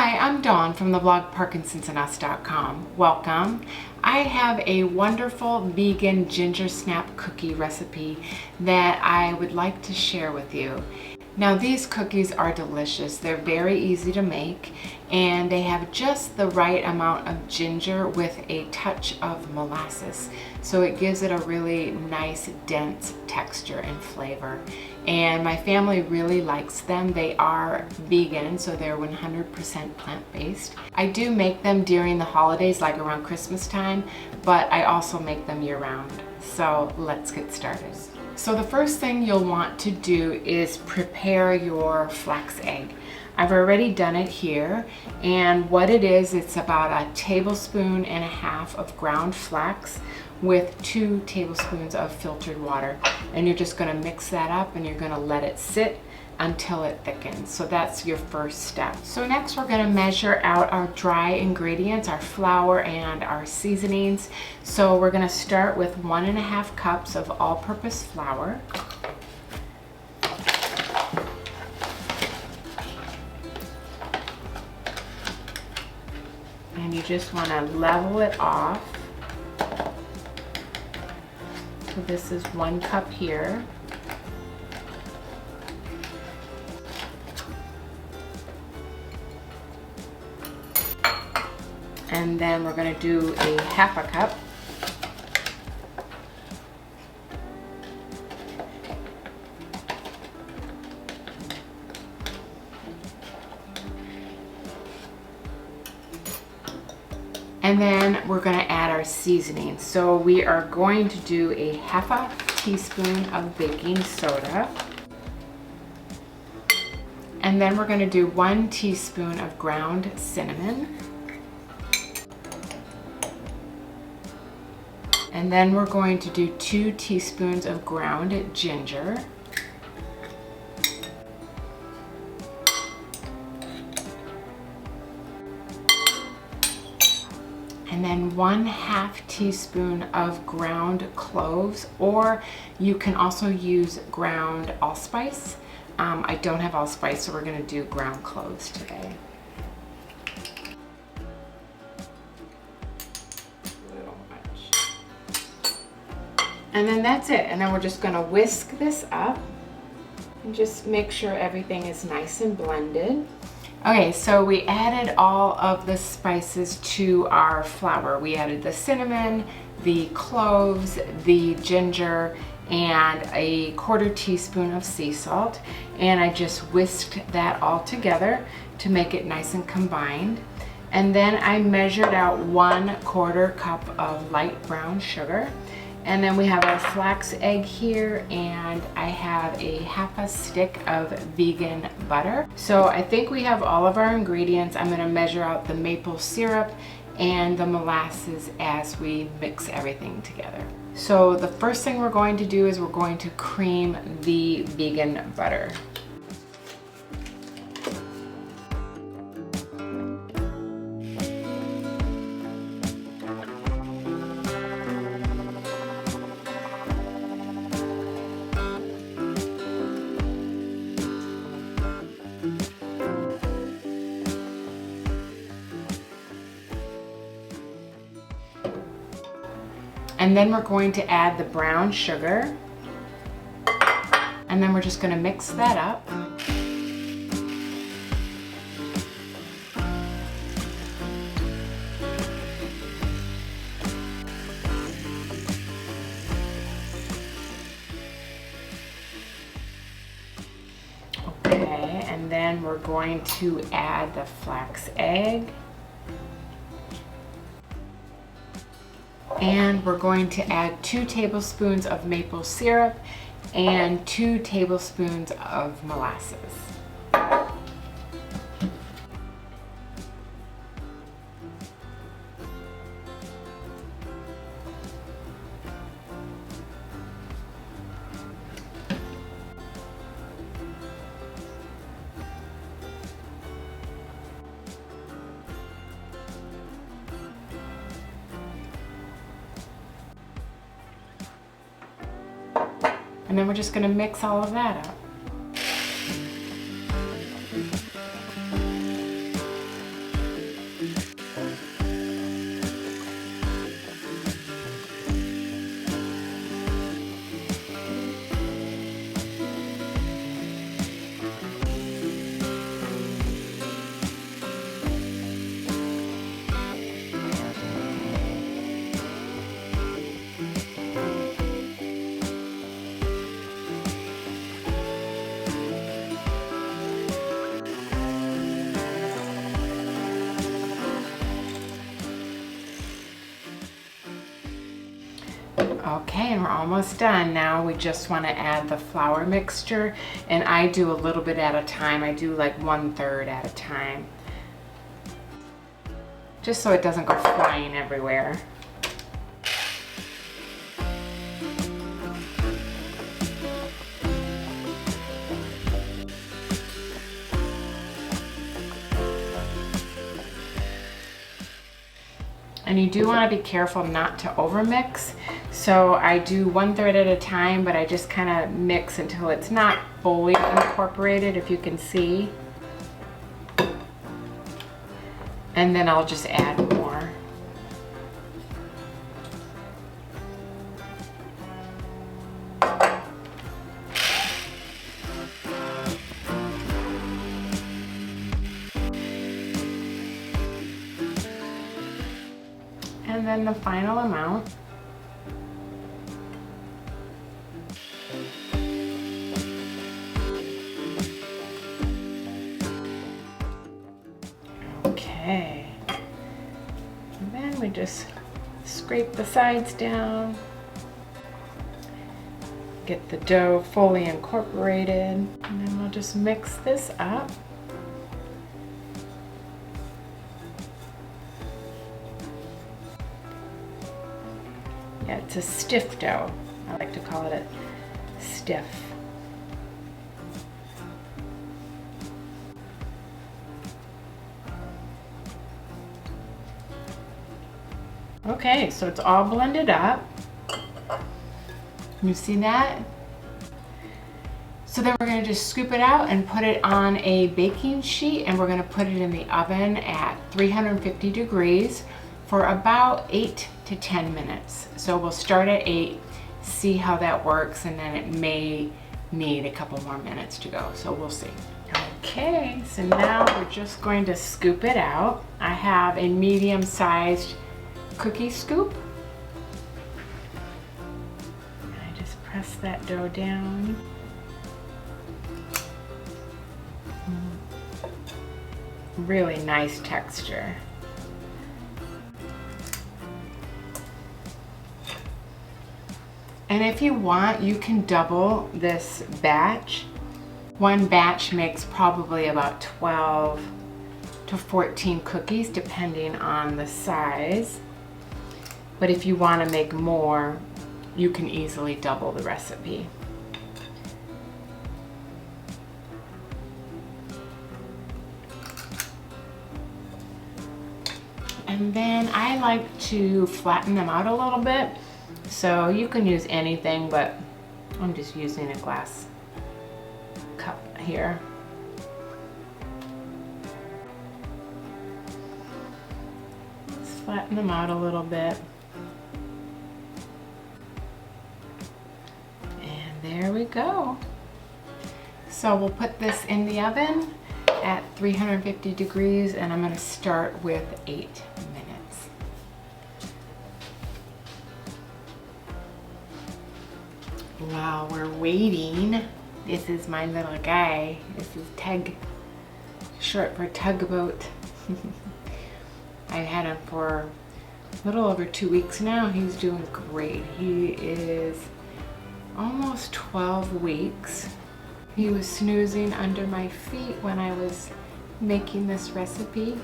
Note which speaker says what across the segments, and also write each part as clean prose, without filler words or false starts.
Speaker 1: Hi, I'm Dawn from the blog ParkinsonsandUs.com. Welcome. I have a wonderful vegan ginger snap cookie recipe that I would like to share with you. Now these cookies are delicious. They're very easy to make and they have just the right amount of ginger with a touch of molasses. So it gives it a really nice dense texture and flavor. And my family really likes them. They are vegan, so they're 100% plant-based. I do make them during the holidays, like around Christmas time, but I also make them year-round. So let's get started. So the first thing you'll want to do is prepare your flax egg. I've already done it here, and what it is, it's about 1.5 tablespoons of ground flax with 2 tablespoons of filtered water. And you're just gonna mix that up and you're gonna let it sit until it thickens. So that's your first step. So next we're gonna measure out our dry ingredients, our flour and our seasonings. So we're gonna start with 1.5 cups of all-purpose flour. And you just wanna level it off. So this is 1 cup here. And then we're going to do 1/2 cup. And then we're going to add our seasoning. So we are going to do 1/2 teaspoon of baking soda. And then we're going to do 1 teaspoon of ground cinnamon. And then we're going to do 2 teaspoons of ground ginger. And then 1/2 teaspoon of ground cloves, or you can also use ground allspice. I don't have allspice, so we're going to do ground cloves today. And then that's it. And then we're just going to whisk this up and just make sure everything is nice and blended. Okay, so we added all of the spices to our flour. We added the cinnamon, the cloves, the ginger, and 1/4 teaspoon of sea salt. And I just whisked that all together to make it nice and combined. And then I measured out 1/4 cup of light brown sugar. And then we have our flax egg here, and I have 1/2 stick of vegan butter. So I think we have all of our ingredients. I'm gonna measure out the maple syrup and the molasses as we mix everything together. So the first thing we're going to do is we're going to cream the vegan butter. And then we're going to add the brown sugar. And then we're just going to mix that up. Okay, and then we're going to add the flax egg. And we're going to add 2 tablespoons of maple syrup and 2 tablespoons of molasses. And then we're just going to mix all of that up. Okay, and we're almost done. Now we just want to add the flour mixture, and I do a little bit at a time. I do like 1/3 at a time, just so it doesn't go flying everywhere. And you do want to be careful not to overmix. So I do 1/3 at a time, but I just kind of mix until it's not fully incorporated, if you can see. And then I'll just add more. And then the final amount. Okay. And then we just scrape the sides down. Get the dough fully incorporated. And then we'll just mix this up. Yeah, it's a stiff dough. I like to call it a stiff. Okay, so it's all blended up. You see that? So then we're gonna just scoop it out and put it on a baking sheet, and we're gonna put it in the oven at 350 degrees for about 8 to 10 minutes. So we'll start at 8, see how that works, and then it may need a couple more minutes to go, so we'll see. Okay, so now we're just going to scoop it out. I have a medium-sized cookie scoop. And I just press that dough down. Really nice texture. And if you want, you can double this batch. One batch makes probably about 12 to 14 cookies, depending on the size. But if you want to make more, you can easily double the recipe. And then I like to flatten them out a little bit. So you can use anything, but I'm just using a glass cup here. Let's flatten them out a little bit. And there we go. So we'll put this in the oven at 350 degrees, and I'm going to start with 8 minutes. While we're waiting, this is my little guy. This is Tug, short for tugboat. I've had him for a little over 2 weeks now. He's doing great. He is almost 12 weeks. He was snoozing under my feet when I was making this recipe.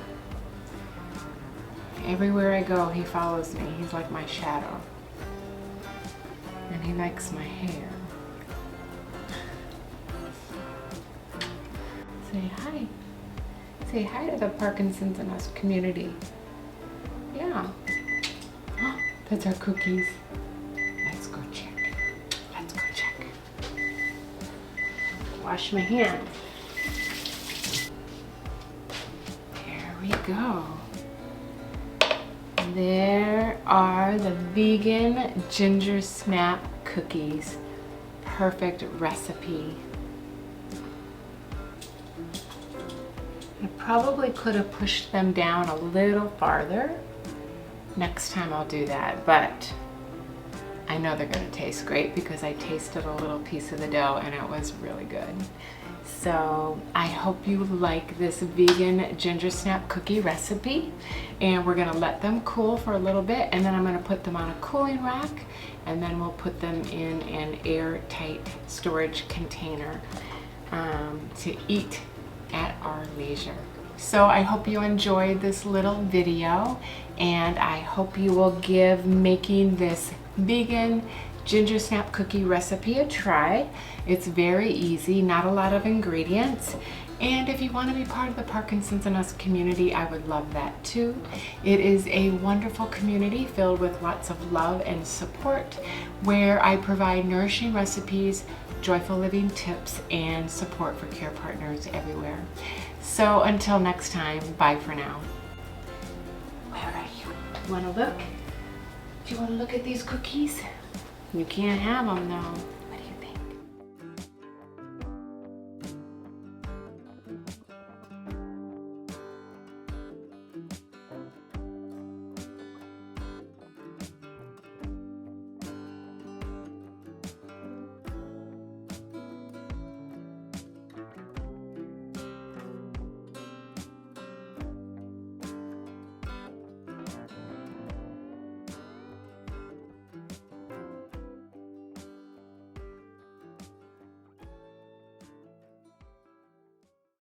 Speaker 1: Everywhere I go, he follows me. He's like my shadow. And he likes my hair. Say hi. Say hi to the Parkinson's and Us community. Yeah. That's our cookies. Let's go check. Let's go check. Wash my hands. There we go. There are the vegan ginger snap cookies. Perfect recipe. I probably could have pushed them down a little farther. Next time I'll do that, but I know they're gonna taste great because I tasted a little piece of the dough and it was really good. So I hope you like this vegan ginger snap cookie recipe, and we're gonna let them cool for a little bit, and then I'm gonna put them on a cooling rack, and then we'll put them in an airtight storage container to eat at our leisure. So I hope you enjoyed this little video, and I hope you will give making this vegan ginger snap cookie recipe a try. It's very easy, not a lot of ingredients. And if you want to be part of the Parkinson's and Us community, I would love that too. It is a wonderful community filled with lots of love and support, where I provide nourishing recipes, joyful living tips, and support for care partners everywhere. So until next time, bye for now. Where are you? Want to look? Do you want to look at these cookies? You can't have them though.